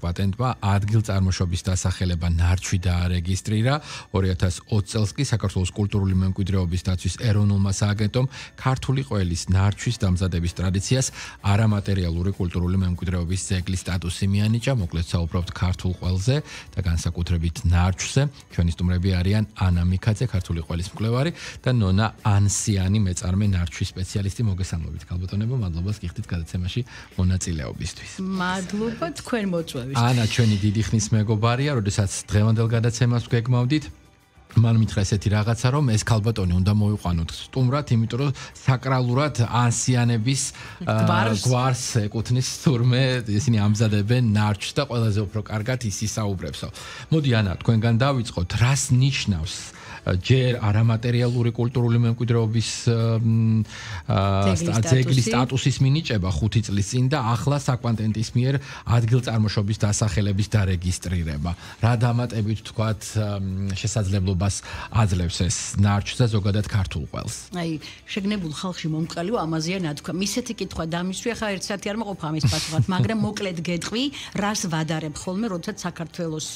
პატენტმა ადგილწარმოშობის დასახელება ნარჩვი დაარეგისტრირა 2020 წელს კი საქართველოს კულტურული მემკვიდრეობის დაცვის ეროვნულმა სააგენტომ ქართული ყველის ნარჩვის დამზადების ტრადიციას არამატერიალური კულტურული მემკვიდრეობის ძეგლის სტატუსი მიანიჭა. მოკლედ საუბრობთ ქართულ ყველზე და განსაკუთრებით ნარჩვზე. ჩვენი სტუმრები არიან ანა მიქაძე, ქართული ყველის მკვლევარი და ნონა ანსიანი, მეწარმე ნარჩვის სპეციალისტი. მოგესალმებით ქალბატონებო, მადლობა გიხდით გადაცემაში მონაწილეობისთვის. მადლობა თქვენ მოწვევისთვის. ანა ჩვენი დიდი ხნის მეგობარია, როდესაც დღევანდელ გადაცემას გეგმავდით. მან მითხრა ესეთი რაღაცა, რომ ეს ქალბატონი უნდა მოიყვანოთ სტუმრად, იმიტომ რომ საკრალურად ანსიანების გვარს ეკუთვნის თურმე ისინი ამზადებენ ნარჩვს და ყველაზე უფრო კარგად ის ისაუბრებსო. მოდი ანა, თქვენგან დავიწყოთ, რას ნიშნავს ჯერ არამატერიალური კულტურული მემკვიდრეობის ძეგლის სტატუსის მინიჭება 5 წლის წინ და ახლა საკვანტენტის მიერ ადგილწარმოშობის დასახელების დარეგისტრირება. რა დამატებით თქვათ შესაძლებლობას აძლევს ეს ნარჩვს და ზოგადად ქართულ ყველს? აი, შეგნებულ ხალხში მომკალიო ამაზეა ნათქვა. მისეთი კითხვა დამისვი, ახლა ერთ საათი არ მოყოფ ამის პასუხად, მაგრამ მოკლედ გეტყვი, რას ვადარებ ხოლმე, როდესაც საქართველოს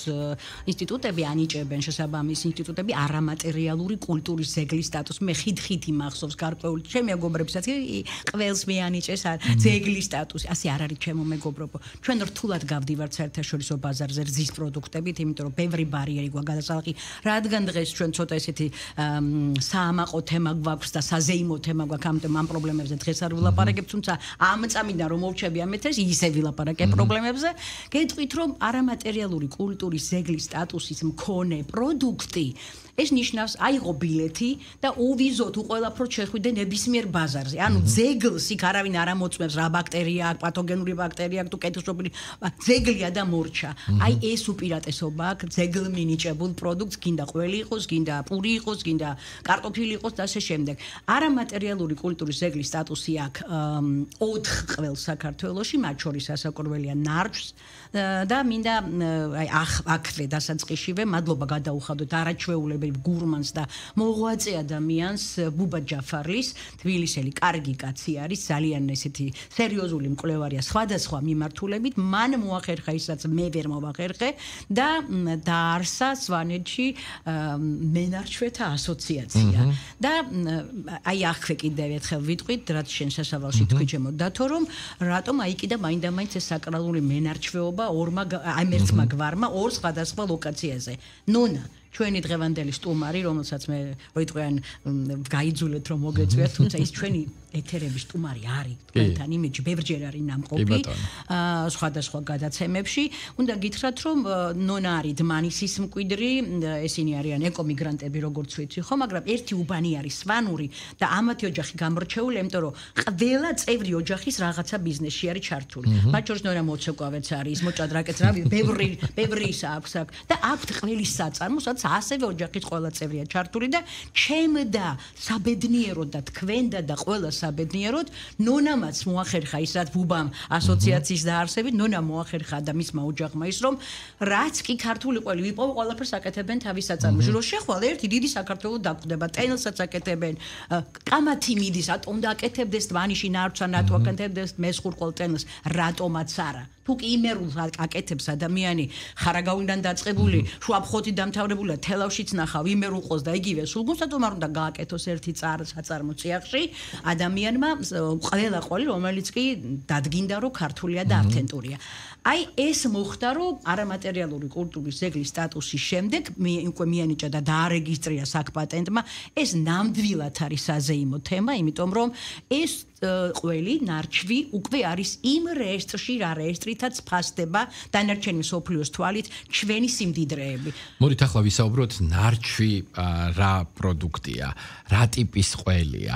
ინსტიტუტები ანიჭებენ შესაბამის ინსტიტუტები არამატერიალური კულტურის ძეგლის სტატუსს. მე ხიდ-ხიდ იმახსოვს გარკვეული ჩემი მეგობრებსაც ყველს მეანიჭეს ძეგლის სტატუსი. ასე არ არის ჩემო მეგობრებო. ჩვენ რთულად გავდივართ საერთაშორისო ბაზარზე რძის პროდუქტებით, იმიტომ რომ ბევრი ბარიერი გვაქვს გადასალყი. რადგან დღეს ჩვენ ცოტა ესეთი საამაყო თემა გვაქვს და საზეიმო თემა გვაქვს, ამიტომ ამ პრობლემებზე დღეს არ ვილაპარაკებ, თუმცა ამ წამიდან რომ მოვჩები ამ ეთერს, ისე ვილაპარაკებ პრობლემებზე. გეტყვით რომ არამატერიალური კულტურის ძეგლის სტატუსის მქონე პროდუქტი ეს ნიშნავს აიღო ბილეთი და ოვიზოთ უყველაფროდ შეხვიდე ნებისმიერ ბაზარზე. ანუ ძეგლს იქ არავინ არ ამოწმებს რა ბაქტერია აქვს, პათოგენური ბაქტერია აქვს თუ კეთილშობილი ძეგლია და მორჩა. აი ეს უპირატესობა აქვს ძეგლ მინიჭებულ პროდუქტს, გინდა ყველი იყოს, გინდა პური იყოს, გინდა კარტოფილი იყოს და ასე შემდეგ. არამატერიალური კულტურის ძეგლის სტატუსი აქვს 4 ყველს საქართველოში, მათ შორის ასაკურველია ნარჩვს და მინდა აი აქვე დასაწყისშივე მადლობა გადაუხადოთ არაჩვეულებრივ გურმანს და მოღვაწე ადამიანს ბუბა ჯაფარლის, თბილისელი კარგი კაცი არის, ძალიან ესეთი სერიოზული მკვლევარია სხვადასხვა მიმართულებით. მან მოახერხა ისაც მე ვერ მოვახერხე და დაარსა სვანეთში მენარჩვეთა ასოციაცია. და აი აქვე კიდევ ერთხელ ვიტყვით, რაც შენ სასავალში თქვი ჩემო დათო, რომ რატომ აი კიდე მაინდა-მაინც ეს საკრალური მენარჩვეობა ერთმა გვარმა ორ სხვადასხვა ლოკაციაზე. ნონა ჩვენი დღევანდელი სტუმარი, რომელსაც მე ვიტყვიან გაიძულეთ რომ მოგეწვიათ, თუმცა ის ჩვენი ეთერების სტუმარი არის თქვენთან იმეჯი, ბევრჯერ არის ნამყოფი სხვადასხვა გადაცემებში. უნდა გითხრათ რომ ნონა არის დმანისის მკვიდრი, ესენი არიან ეკომიგრანტები როგორც ვიცი ხო, მაგრამ ერთი უბანი არის სვანური და ამათი ოჯახი გამორჩეული, იმიტომ რომ ყველა წევრი ოჯახის რაღაცა ბიზნესში არის ჩართული. მათ შორის ნონა მოცეკვავეც არის, მოჭადრაკეც რა, ბევრი ის აქვს და აქვთ ყველის საწარმო, სადაც ასევე ოჯახის ყველა წევრია ჩართული და ჩემდა საბედნიეროდ და თქვენდა და ყველა საბედნიეროდ ნონამაც მოახერხა ისაც ბუბამ ასოციაციის დაარსებით, ნონა მოახერხა და მისმა ოჯახმა ის რომ რაც კი ქართული ყველი ვიპოვო, ყველაფერს აკეთებენ თავის საწარმოში. რომ შეხვალ ერთი დიდი საქართველო დაგვდება, ტენელსაც აკეთებენ, კამათი მიდის, ატომ და აკეთებდეს დმანიში ნარჩა ნატო აკეთებდეს მესხურ ყოველ ტენელს, რატომაც არა. თუ კი იმერულს აკეთებს ადამიანი ხარაგაუიდან დაწყებული, შუაფხოთი დამთავრებული, თელავშიც ნახავ, იმერულ ყოს და იგივე სულგუნს, რატომ არ უნდა გააკეთოს ერთი საწარმო წიაღში ადამიანმა ყველა ყოლი, რომელიც კი დადგინდა რომ ქართულია და ავთენტურია. აი ეს მოხდა რომ არამატერიალური კულტურის ძეგლის სტატუსის შემდეგ უკვე მიანიჭა და დაარეგისტრირა საკპატენტმა. ეს ნამდვილად არის საზეიმო თემა, იმიტომ რომ ეს ყველი ნარჩვი უკვე არის იმ რეესტრში, რა რეესტრითაც ფასდება დანარჩენი მსოფლიოს თვალით ჩვენი სიმდიდრეები. მოდით ახლა ვისაუბროთ ნარჩვი რა პროდუქტია, რა ტიპის ყველია.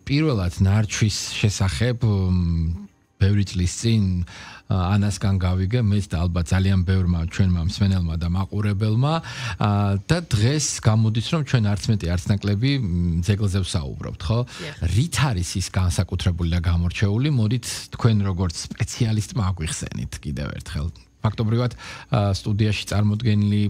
პირველად ნარჩვის შესახებ ბევრი წლის წინ ანასგან გავიგე მეც და ალბათ ძალიან ბევრმა ჩვენმა მსმენელმა და მაყურებელმა და დღეს გამოდის რომ ჩვენ არც მეტი არც ნაკლები ძეგლზე ვსაუბრობთ, ხო? რით არის ის განსაკუთრებული და გამორჩეული? მოდით თქვენ როგორც სპეციალისტმა აგვიხსენით კიდევ ერთხელ. ფაქტობრივად სტუდიაში წარმოდგენილი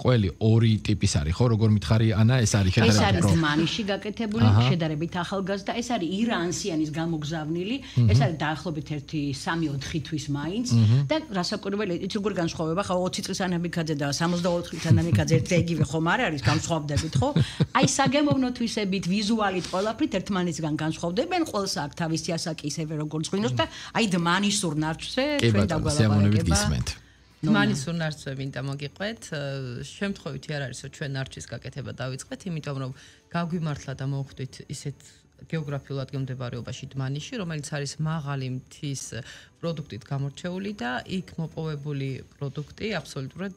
ყველი ორი ტიპის არის, ხო, როგორ მითხარი ანა, ეს არის შედარებით. ეს არის დმანიში გაკეთებული, შედარებით ახალგაზრდა, ეს არის ირანსიანის გამოგზავნილი, ეს არის დაახლოებით 1-3-4 თვის მაინც და რასაკვირველია, იცი როგორ განსხვავება, ხო 20 წლის ანამიკაძე და 62 წლის ანამიკაძე ერთგივე ხომ არ არის, განსხვავდებით, ხო? აი საგემოვნო თვისებით, ვიზუალით, ყველაფრით ერთმანეთისგან განსხვავდებენ, ყველს აქვს თავისი ასაკი ისევე როგორც ღვინოს და აი დმანისურ ნარჩვზე ჩვენ დაგვალავარებთ. დმანისურ ნარჩვზე მინდა მოგიყვეთ. შემთხვევითი არ არის, რომ ჩვენ ნარჩვის გაკეთება დავიწყეთ, იმიტომ რომ გაგვიმართლა და მოვხვდით ისეთ გეოგრაფიულ ადგილმდებარეობაში დმანიში, რომელიც არის მაღალი მთის პროდუქტით გამორჩეული და იქ მოპოვებული პროდუქტი აბსოლუტურად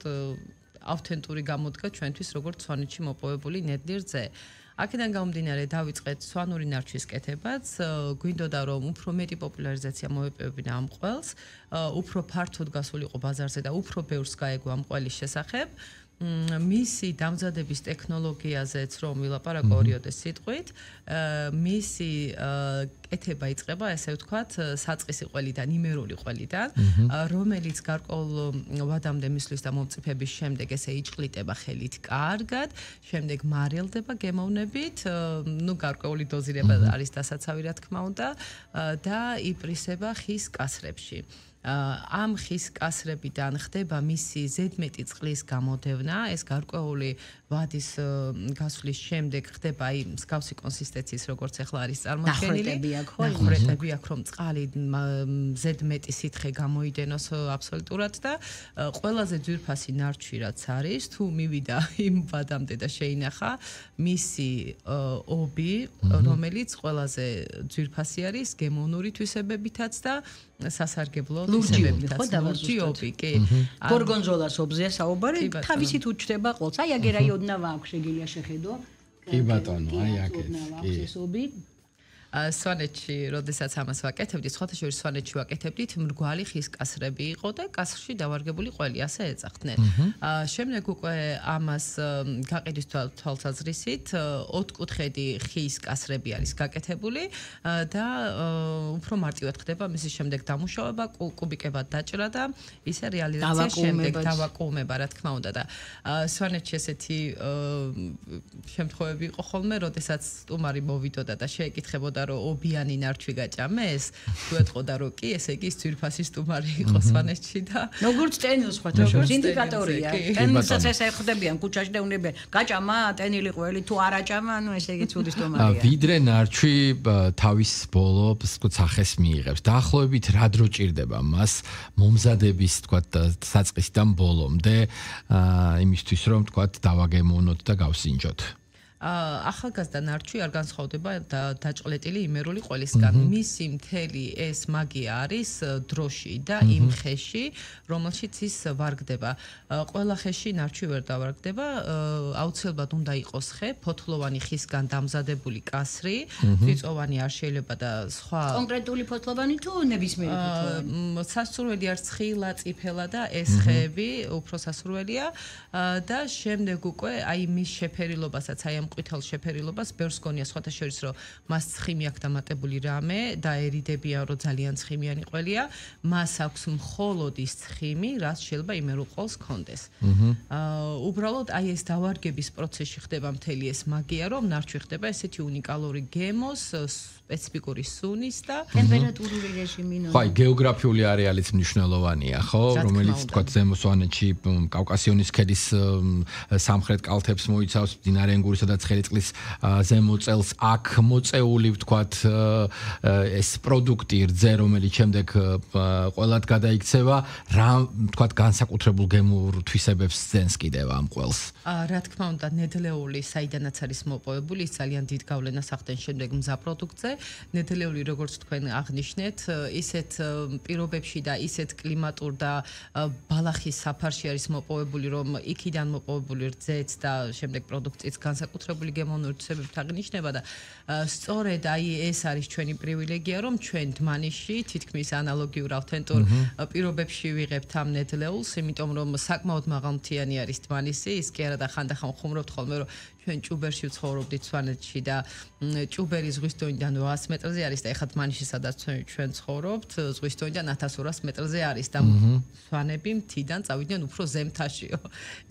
ავთენტური გამოდგა ჩვენთვის როგორც სვანეთში მოპოვებული ნედლი რძე. აქედან გამომდინარე დავიწყეთ სვანური ნარჩვის კეთებაც, გვინდოდა რომ უფრო მეტი პოპულარიზაცია მოეპოვებინა ამ ყველს, უფრო ფართოდ გასულიყო ბაზარზე და უფრო ბევრს გაეგო ამ ყველის შესახებ. მისი დამზადების ტექნოლოგიაზეც რომ ვილაპარაკო ორიოდეს სიტყვით, მისი კეთება იწყება, ესე ვთქვათ, საწყისი ყველიდან, იმერული ყველიდან, რომელიც გარკვეულ ვადამდე მისვლის და მომწიფების შემდეგ ესე იჭყლიტება ხელით კარგად, შემდეგ მარილდება გემოვნებით, ნუ გარკვეული დოზირება არის დასაცავი, რა თქმა უნდა, და იპრისება ხის კასრებში. ამ ხის კასრებიდან ხდება მისი ზედმეტი წყლის გამოდევნა, ეს გარკვეული ვადის გასვლის შემდეგ ხდება აი მსგავსი კონსისტენციის როგორც ახლა არის წარმოქმნილი. ნახრეტები აქვს რომ წყალი ზედმეტი სითხე გამოიდენოს აბსოლუტურად და ყველაზე ძვირფასი ნარჩვი რაც არის, თუ მივიდა იმ ვადამდე და შეინახა მისი ობი, რომელიც ყველაზე ძვირფასი არის გემოვნური თვისებებითაც და სასარგებლო თვისებებითაც. ლურჯი ობი, კი. გორგონზოლას ობზეა საუბარი, თავისით უჩნდება ყოლს. აი აგერ რაოდნავა აქვს, შეგიძლია შეხედო. კი ბატონო, აი აქეთ. კი. სვანეთში, როდესაც ამას ვაკეთებდი, სხვათა შორის სვანეთში ვაკეთებდით, მრგვალი ხის კასრები იყო და კასრში დავარგებული ყველი ასე ეძახდნენ. შემდეგ უკვე ამას გაყიდვის თვალსაზრისით, ოთხკუთხედი ხის კასრები არის გაკეთებული და უფრო მარტივად ხდება მისი შემდეგ დამუშავება, კუბიკებად დაჭრა და ისე რეალიზაცია შემდეგ დავაკუმება, რა თქმა უნდა და სვანეთში ესეთი შემთხვევები იყო ხოლმე, როდესაც სტუმარი მოვიდოდა და შეეკითხებოდა რომ ობიანი ნარჩვი გაჭამეს, თუ ეთყოდა რომ კი, ესე იგი ძვირფასი სტუმარი იყო სვანეთში და როგორც ტენილს სხვათა შორის ინდიკატორია. ტენილსაც ესე ხვდებიან ქუჩაში და უნებიან გაჭამა ტენილი ყველი თუ არ აჭამა, ანუ ესე იგი ცუდი სტუმარია. ვიდრე ნარჩვი თავის ბოლო სახეს მიიღებს. დაახლოებით რა დრო ჭირდება მას მომზადების, თქვათ, საწყისიდან ბოლომდე, იმისთვის რომ, თქვათ, დავაგემოვნოთ და გავსინჯოთ. ახალგაზრდა ნარჩვი არ განსხვავდება დაჭყლეტილი იმერული ყველისგან. მისი მთელი ეს მაგია არის დროში და იმ ხეში, რომელშიც ის ვარგდება. ყველა ხეში ნარჩვი ვერ დავარგდება, აუცილებლად უნდა იყოს ხე, ფოთლოვანი ხისგან დამზადებული კასრი, წიწოვანი არ შეიძლება და სხვა კონკრეტული ფოთლოვანი თუ ნებისმიერი ფოთლოვანი. სასურველი არის ცხილა, წიფელა და ეს ხეები უფრო სასურველია და შემდეგ უკვე აი მის შეფერილობასაც აი ამ ყვითელ შეფერილობას ბევრს გონია სხვათა შორის რომ მას ცხიმი აქვს დამატებული რამე და ერიდებიან რომ ძალიან ცხიმიანი ყველია, მას აქვს მხოლოდ ის ცხიმი, რაც შეიძლება იმერულ ყოლს ჰქონდეს. უბრალოდ აი ეს დავარგების პროცესში ხდება მთელი ეს მაგია, რომ ნარჩვი ხდება ესეთი უნიკალური გემოს, სპეციფიკური სუნის და ტემპერატურული რეჟიმი. ხო, აი გეოგრაფიული არეალიც მნიშვნელოვანია, ხო, რომელიც თქვა ზემო სვანეთში კავკასიონის ქედის სამხრეთ კალთებს მოიცავს, მდინარე ენგურისა და ცხელიწლის ზემო წელს აქ მოწეული, ვთქვათ, ეს პროდუქტი რძე, რომელიც შემდეგ ყველად გადაიქცევა, რა, ვთქვათ, განსაკუთრებულ გემურ თვისებებს ძენს კიდევ ამ ყველს. რა თქმა უნდა, ნედლეული, საიდანაც არის მოპოვებული, ის ძალიან დიდ გავლენას ახდენს შემდეგ მზა პროდუქტზე. ნედლეული, როგორც თქვენ აღნიშნეთ, ისეთ პირობებში და ისეთ კლიმატურ და ბალახის საფარში არის მოპოვებული, რომ იქიდან მოპოვებული რძეც და შემდეგ პროდუქტიც განსაკუთრებული გემოვნური თვისებებით აღნიშნება და სწორედ აი ეს არის ჩვენი პრივილეგია, რომ ჩვენ დმანიში თითქმის ანალოგიურ ავთენტურ პირობებში ვიღებთ ამ ნედლეულს, იმიტომ რომ საკმაოდ მაღალმთიანი არის დმანისი, ის კი არა და ხანდახან ხუმრობთ ხოლმე, რომ ჩვენ ჭუბერში ვცხოვრობდით სვანეთში და ჭუბერი ზღვის დონიდან 800 მეტრზე არის და ეხლა თმანიში სადაც ჩვენ ცხოვრობთ ზღვის დონიდან 1200 მეტრზე არის და სვანები მთიდან წავიდნენ უფრო ზემთაშიო.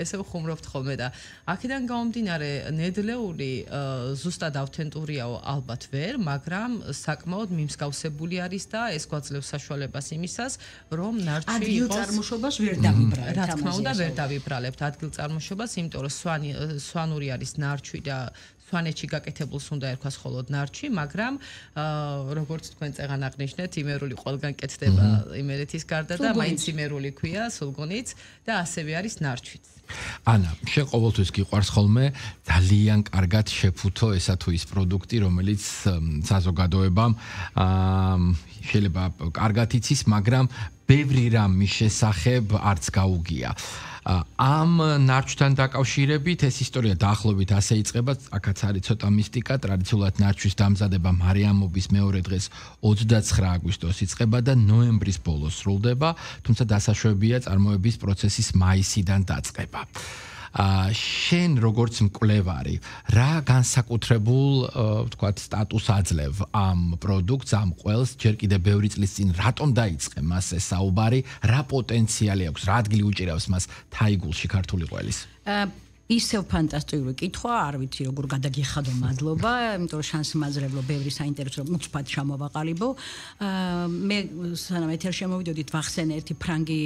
ესე ვხუმრობთ ხოლმე და აქედან გამომდინარე ნედლეული ზუსტად ავთენტურიაო ალბათ ვერ, მაგრამ საკმაოდ მიმსგავსებული არის და ეს გვაძლევს საშუალებას იმისას, რომ ნარჩი იყოს ადგილ წარმოშობას ვერ დავიბრალებთ. რა თქმა უნდა ვერ დავიბრალებთ ადგილ წარმოშობას, იმიტომ რომ სვანური არის ნარჩი და სვანეთში გაკეთებულს უნდა ერქვას მხოლოდ ნარჩი, მაგრამ როგორც თქვენ წეგან აღნიშნეთ, იმერული ყველგან კეთდება იმერეთის გარდა და მაინც იმერული ქვია, სულგუნიც და ასევე არის ნარჩიც. ანა, შენ ყოველთვის გიყვარს ხოლმე ძალიან კარგად შეფუთო ესა თუ ის პროდუქტი, რომელიც საზოგადოებამ შეიძლება კარგად იცის, მაგრამ ბევრი რამის შესახებ არც გაუგია. ამ ნარჩთან დაკავშირებით ეს ისტორია დაახლოებით ასე იწყება, აქაც არის ცოტა მისტიკა, ტრადიციულად ნარჩვის დამზადება მარიამობის მეორე დღეს 29 აგვისტოს იწყება და ნოემბრის ბოლოს სრულდება, თუმცა დასაშვებია წარმოების პროცესის მაისიდან დაწყება. შენ როგორც მკვლევარი, რა განსაკუთრებულ, ვთქვათ, სტატუსს აძლევ ამ პროდუქტს, ამ ყველს, ჯერ კიდევ ბევრი წლის წინ რატომ დაიწყე მასზე საუბარი, რა პოტენციალი აქვს, რა ადგილი უჭირავს მას თაიგულში ქართული ყველის? ისევ ფანტასტიკური კითხვა, არ ვიცი როგორ გადაგიხადო, მადლობა, იმიტომ რომ შანსი მაძლევ ბევრი საინტერესო უცბად ჩამოვაყალიბო. მე სანამ ეთერ შემოვიდოდით, ვახსენე ერთი ფრანგი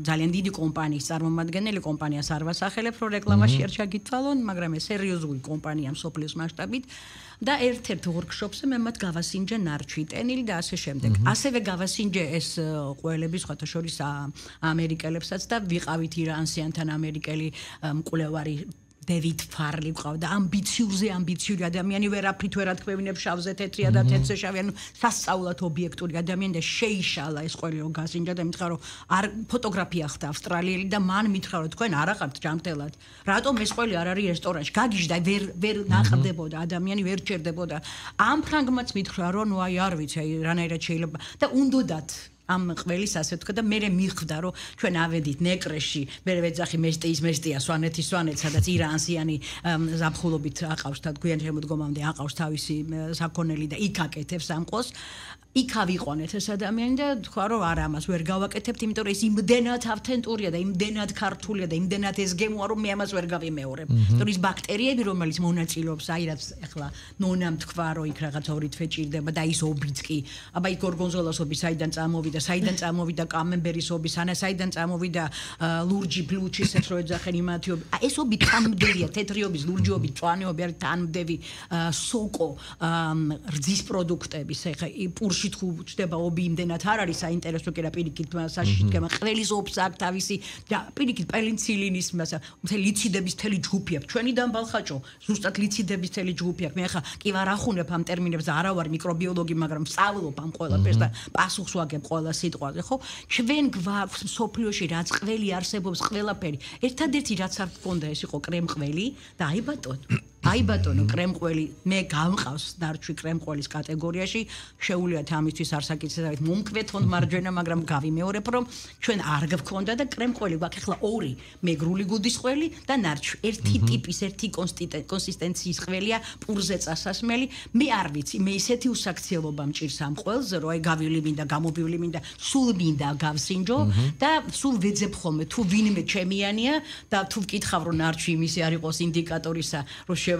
ძალიან დიდი კომპანიის წარმომადგენელი, კომპანიას არ ვასახელებ, რომ რეკლამაში არ ჩაგითვალონ, მაგრამ ეს სერიოზული კომპანია მსოფლიოს მასშტაბით და ერთ-ერთ ვორქშოპზე მე მათ გავასინჯე ნარჩვი, ტენილი და ასე შემდეგ. ასევე გავასინჯე ეს ყველები სხვათა შორის ამერიკელებსაც და ვიყავით ირანსიანთან ამერიკელი მკვლევარი დევიდ ფარლი ყავდა, ამბიციური ადამიანი, ვერაფრით ვერ ათქვევინებს შავზე თეთრია და თეთრზე შავი, ანუ სასწაულად ობიექტური ადამიანი და შეიშალა ეს ყველი რომ გასინჯა და მითხრა რომ არ ფოტოგრაფია ხდა ავსტრალიელი და მან მითხრა რომ თქვენ არ აყავთ ჯანმრთელად. რატომ ეს ყველი არ არის რესტორანში? გაგიჟდა ვერ ნაყრდებოდა ადამიანი, ვერ ჩერდებოდა. ამ ფრანგმაც მითხრა რომ ნუ აი არ ვიცი, აი რანაირად შეიძლება და უნდოდათ ამ ყველის ასე ვთქვა და მე მიხვდა რომ ჩვენ ავედით ნეკრეში, მე ვეძახი მესტია სვანეთის სვანეთ, სადაც ირანსიანი ზაფხულობით აყავს და გვიან შემოდგომამდე აყავს თავისი საქონელი და იქ აკეთებს ამ ყოს. იქ ავიყვანეთ ეს ადამიანი და თქვა რომ არა ამას ვერ გავაკეთებთ, იმიტომ რომ ეს იმდენად ავთენტურია და იმდენად ქართულია და იმდენად ეს გემოა რომ მე ამას ვერ გავიმეორებ. იმიტომ რომ ის ბაქტერიები რომელიც მონაწილეობს, აი რაც ახლა ნონამ თქვა რომ იქ რაღაც ორი თვე ჭირდება და ის ობიც კი, აბა იქ გორგონზოლას ობი საიდან წამოვიდა კამემბერის ობი, საიდან წამოვიდა ლურჯი ბლუჩის ეს რო ეძახენ იმათი ობი. ეს ობი თანმდევია, თეთრი ობის, ლურჯი ობი, მწვანე ობი არის თანმდევი სოკო რძის პროდუქტების, ეხა პურში თუ ჩდება ობი იმდენად არ არის საინტერესო კი რა პირიქით საშიში დგება ყველის ობს აქ თავისი და პირიქით პენიცილინის მთელი ლიციდების მთელი ჯგუფი აქვს ჩვენი დამბალხაჭო ზუსტად ლიციდების მთელი ჯგუფი აქვს მე ახლა კი ვარ ახუნებ ამ ტერმინებს და არა ვარ მიკრობიოლოგი მაგრამ ვსწავლობ ამ ყველაფერს და პასუხს ვაგებ ყველა სიტყვაზე ხო ჩვენ გვაქვს სოფლიოში რაც ყველი არსებობს ყველაფერი ერთადერთი რაც არ გქონდა ეს იყო კრემყველი და აი ბატონო კრემყველი მე გამყავს დარჩვი კრემყველის კატეგორიაში შეუულიათ ამისთვის არსაკიცებთ მომკვეთონ მარჯვენა მაგრამ გავიმეორებ რომ ჩვენ არ გქონდა და კრემყველი გვაქვს ახლა ორი მეგრული გუდის ყველი და ნარჩვი ერთი ტიპის ერთი კონსისტენციის ყველია პურზე წასასმელი მე არ ვიცი მე ისეთი უსაქციელობა მჭირს ამ ყველზე რომ აი გავილი მინდა გამობივლი მინდა სულ მინდა გავსინჯო და სულ ვეძებ ხოლმე თუ ვინმე ჩემიანია და თუ ვკითხავ რომ ნარჩვი იმისი არ იყოს ინდიკატორისა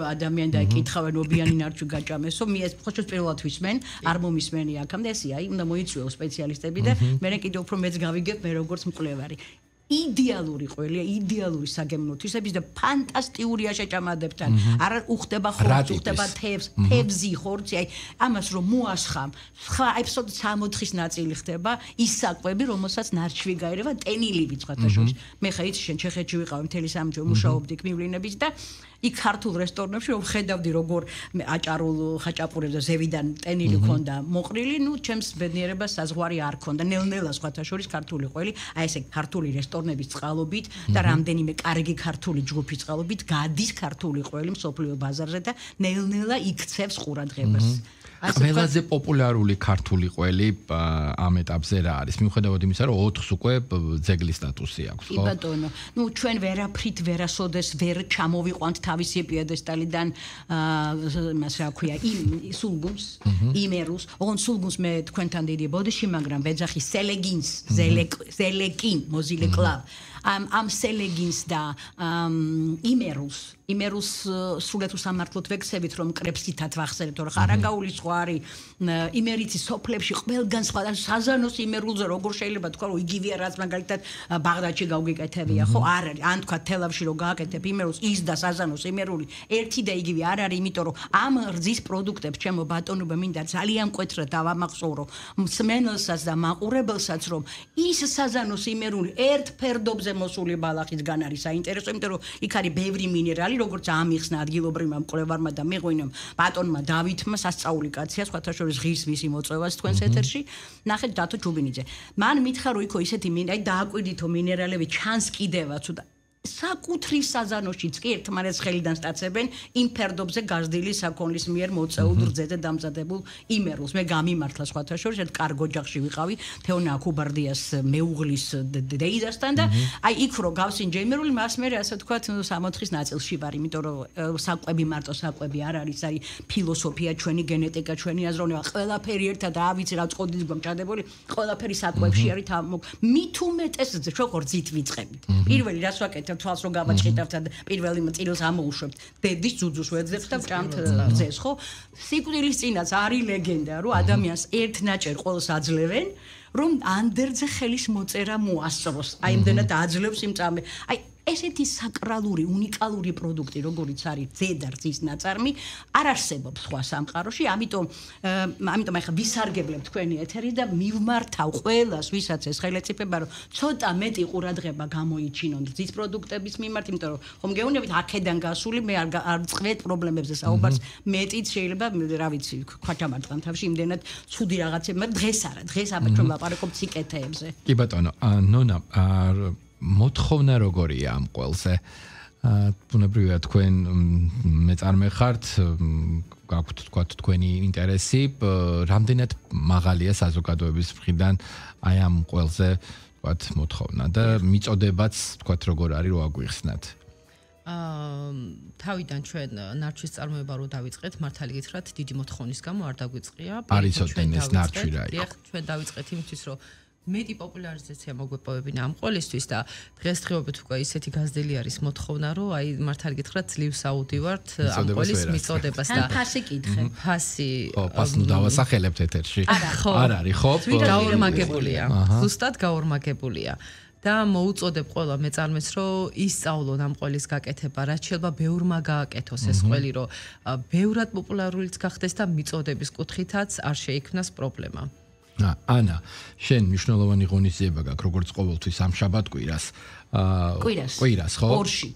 რომ ადამიანი და ეკითხავენ ობიანი ნარჩვი გაჭამესო მე ეს ხოჭოს პირველად ვისმენ არ მომისმენი აქამდე ესე აი უნდა მოიწვიო სპეციალისტები და მე კიდევ უფრო მეც გავიგებ მე როგორც მკვლევარი იდეალური ყველია იდეალური საგემნოთვისების და ფანტასტიკურია შეჭამადებთან არ უხდება ხორცი უხდება თევზი ხორცი აი ამას რომ მოასხამ სხვა ეპიზოდი 64-ის ნაწილი ხდება ის საკვები რომელსაც ნარჩვი გაერევა ტენილივი სხვათა შორის მე ხა იცი შენ ჩეხეთში ვიყავი მთელი სამჯერ მუშაობდი კმივლინებით და იქ ქართულ რესტორნებში რომ ხედავდი როგორ აჭარულ ხაჭაპურებს და ზევიდან ტენილი ქონდა მოყრილი ნუ ჩემს ბედნიერებას საზღვარი არ ქონდა ნელ-ნელა სხვათა შორის ქართული ყველი აი ესე ქართული რესტორნების წყალობით და რამდენიმე კარგი ქართული ჯგუფის წყალობით გადის ქართული ყველი მსოფლიო ბაზარზე და ნელ-ნელა იქცევს ყურადღებას ყველაზე პოპულარული ქართული ყველი ამ ეტაპზე რა არის? მიუხედავად იმისა, რომ 4-ს უკვე ძეგლის სტატუსი აქვს, ხო? კი ბატონო. ნუ ჩვენ ვერაფრით ვერასოდეს ვერ ჩამოვიყვანთ თავისი პიედესტალიდან მას რა ქვია, სულგუნს, იმერულს. ოღონ სულგუნს მე თქვენთან დიდი ბოდიში, მაგრამ ვეძახი სელეგინს, ზელეკინ, მოზილე კლავ. ამ სელეგინს და იმერულს სრულად უსამართლოდ ვექცევით, რომ კრებსითად ვახსენებთ, რომ ხარაგაულის სხვა არის, იმერიცის სოფლებში ყველგან სხვა და საზანოს იმერულზე როგორ შეიძლება თქვა, რომ იგივეა რაც მაგალითად ბაღდადში გავგიკეთებია, ხო? არ არის. ან თქვა თელავში რომ გააკეთებ იმერულს, ის და საზანოს იმერული ერთი და იგივე არ არის, იმიტომ რომ ამ რძის პროდუქტებს ჩემო ბატონობა მინდა ძალიან მკვეთრად დავამახსოვრო მსმენელსაც და მაყურებელსაც, რომ ის საზანოს იმერული ერთ ფერდობზე მოსული ბალახისგან არის საინტერესო, იმიტომ რომ იქ არის ბევრი მინერალი, როგორც ამიხსნა ადგილობრივმა მკვლევარმა და მეღვინემ ბატონმა დავითმა სასწაული კაცია, სხვათა შორის ღირს ვისი მოწევას თქვენს ეთერში. ნახეთ დათო ჯუბინიძე. მან მითხრა რომ იქო ისეთი დააკვირდითო მინერალები ჩანს კიდევაც და საკუთრის საზანოშიც კი ერთმანეთს ხელიდან სტაცებენ იმ ფერდობზე გაზრდილი საქონლის მიერ მოწეულ რძეზე დამზადებულ იმერულს. მე გამიმართლა სხვათა შორის ერთ კარგ ოჯახში ვიყავი თეონა აკუბარდიას მეუღლის დეიდასთან და აი იქ რო გავსინჯე იმერული, მას მე ასე ვთქვათ 60-ის ნაწილში ვარ, იმიტომ რომ საკვები მარტო საკვები არ არის, არის ფილოსოფია, ჩვენი გენეტიკა, ჩვენი აზროვნება, ყველაფერი ერთად ავიცი რა წოდით გვამჭადებული, ყველაფერი საკვებში არის. მით უმეტეს ჩვენ ხორცით ვიწყებით. პირველი რას ვაკეთებ თვალს რო გავაჭყიტავთ და პირველი წილს ამოუშვებთ დედის ძუძუს ვეძებთ და ვჭამთ რძეს, ხო? სიკვდილის წინაც არის ლეგენდა, რომ ადამიანს ერთნაჭერ ყოველს აძლევენ, რომ ანდერძე ხელის მოწერა მოასწროს. აი იმდენად აძლევს იმ წამე. აი ესეთი საკრალური, უნიკალური პროდუქტი, როგორიც არის ზედა რძის ნაწარმი, არ არსებობს სხვა სამყაროში, ამიტომ ახლა ვისარგებლებ თქვენი ეთერი და მივმართავ ყველას, ვისაც ეს ხელეწიფება, რომ ცოტა მეტი ყურადღება გამოიჩინონ რძის პროდუქტების მიმართ, იმიტომ რომ ხომ გეუბნებით აქედან გასული, მე არ წყვეთ პრობლემებზე საუბარს, მეტიც შეიძლება, რა ვიცი, ქვაჩამარტყან თავში იმდენად ცუდი რაღაცები, მაგრამ დღეს არა, დღეს აბა ჩვენ ლაპარაკობთ სიკეთეებზე. კი ბატონო, ნონა, მოთხოვნა როგორია ამ ყველზე? ბუნებრივია თქვენ მეწარმე ხართ, გაქვთ თქვა თქვენი ინტერესი, რამდენად მაღალია საზოგადოების მხრიდან აი ამ ყველზე თქვა მოთხოვნა და მიწოდებაც თქვა როგორ არის რო აგვიხსნათ? თავიდან ჩვენ ნარჩვის წარმოება რო დავიწყეთ, მართალი გითხრათ, დიდი მოთხოვნის გამო არ დაგვიწყია. არის ოდენ ეს ნარჩვი რა იყო? ჩვენ დავიწყეთ იმისთვის, რომ მეტი პოპულარიზაცია მოგვეპოვებინა ამ ყველისთვის და დღესდღეობით უკვე ისეთი გაზრდილი არის მოთხოვნა, რომ აი მართალი გითხრათ, ძლივს აუდივართ ამ ყველის მიწოდებას და ფასი კითხე. ფასი ფასი დავასახელებთ ეთერში. არ არის, ხო? გაორმაგებულია. ზუსტად გაორმაგებულია. და მოუწოდებ ყველა მეწარმეს, რომ ისწავლონ ამ ყველის გაკეთება, რაც შეიძლება ბევრმა გააკეთოს ეს ყველი, რომ ბევრად პოპულარულიც გახდეს და მიწოდების კუთხითაც არ შეიქმნას პრობლემა. ანა, შენ მნიშვნელოვანი ღონისძიება გაქვს, როგორც ყოველთვის ამ შაბათ-კვირას. კვირას, ხო?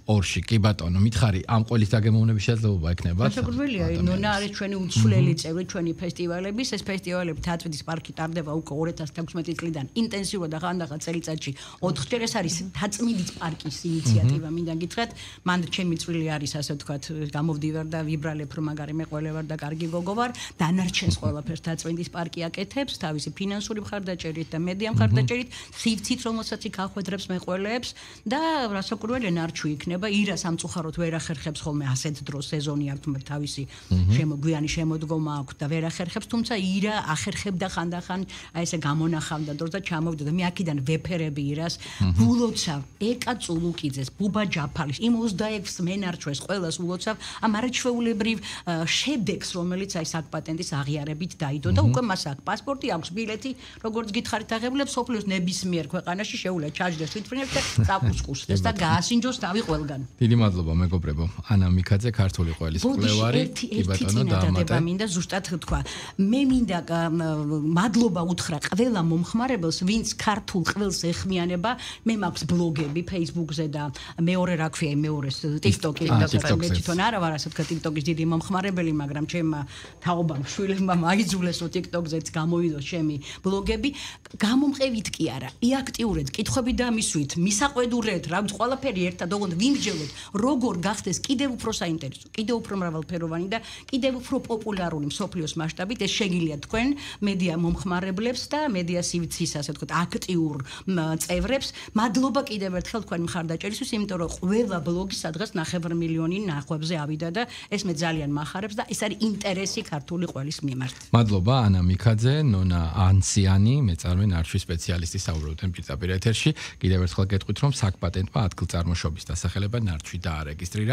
ორში, კი ბატონო, მითხარი, ამ ყველის დაგემოვნების შესაძლებლობა ექნება? შეგვიძლია, ნონა არის ჩვენი უცვლელი წევრი ჩვენი ფესტივალების, ეს ფესტივალები თათბეთის პარკში ტარდება უკვე 2016 წლიდან ინტენსიურად და ხანდახან წელიწადში 4-ჯერ. ეს არის თაწმინდის პარკის ინიციატივა, მინდა გითხრათ, მან ჩემი წვლილი არის, ასე ვთქვათ, გამოვდივარ და ვიბრალებ, რომ მაგარი მეყოლე ვარ და კარგი გოგო ვარ, დანარჩენს ყველაფერს თაწმინდის პარკი აკეთებს, თავისი ფინანსური მხარდაჭერით და მედია მხარდაჭერით, სივცით, რომელსაც იქ ახვედრებს მეყოლეებს. და რასაკვირველია ნარჩვი იქნება, ირა სამწუხაროდ ვერ ახერხებს ხოლმე ასეთ დროს სეზონი აქვს, თავისი შემოგვიანი შემოდგომა აქვს და ვერ ახერხებს, თუმცა ირა ახერხებდა ხანდახან, აი ესე გამონახავდა დროს და ჩამოვიდა და მე აქედან ვეფერები ირას, ულოცავ ეკა წულუკიძეს, ბუბა ჯაფალის, იმ 26 მენარჩვეს ყველას ულოცავ ამ არაჩვეულებრივ შედეგს, რომელიც აი საკპატენტის აღიარებით დაიდო და უკვე მას აქვს პასპორტი, აქვს ბილეთი, როგორც გითხარით აღებულებს, სოფლიოს ნებისმიერ ქვეყანაში შეულა ჩაჯდეს თვითმფრინავს და საკუსკუსდეს და გაასინჯოს თავი ყველგან. დიდი მადლობა მეგობრებო. ანა მიქაძე, ქართული ყველის მკვლევარი. კი ბატონო, დაამატე. მინდა ზუსტად თქვა. მე მინდა მადლობა უთხრა ყველა მომხმარებელს, ვინც ქართულ ყველს ეხმიანება. მე მაქვს ბლოგები Facebook-ზე და მეორე რა ქვია, მეორეს TikTok-ი და მე თვითონ არა ვარ ასე ვთქვა TikTok-ის დიდი მომხმარებელი, მაგრამ ჩემმა თაობამ შვილებმა მაიძულეს რომ TikTok-ზეც გამოვიდოს ჩემ ჩემი ბლოგები გამომყევით კი არა, აქტიურად კითხვები დამისვით, მისაყვედურეთ, რა ვიცი, ყველაფერი ერთად ოღონდ ვიმსჯელოთ, როგორ გახდეს კიდევ უფრო საინტერესო, კიდევ უფრო მრავალფეროვანი და კიდევ უფრო პოპულარული მსოფლიოს მასშტაბით, ეს შეგიძლიათ თქვენ მედია მომხმარებლებს და მედია სივრცის, ასე ვთქვათ, აქტიურ წევრებს. მადლობა კიდევ ერთხელ თქვენი მხარდაჭერისთვის, იმიტომ რომ ყველა ბლოგი სადღაც 9 მილიონი ნახვებზე ავიდა და ეს მე ძალიან მახარებს და ეს არის ინტერესი ქართული ყველის მიმართ. მადლობა ანა მიქაძე, ნონა ანციანი, მეწარმე ნარჩვის სპეციალისტი საუბრობდნენ პირდაპირ ეთერში. კიდევ ერთხელ გეტყვით, რომ საკ პატენტმა ადგილწარმოშობის დასახელება ნარჩვი დაარეგისტრირა.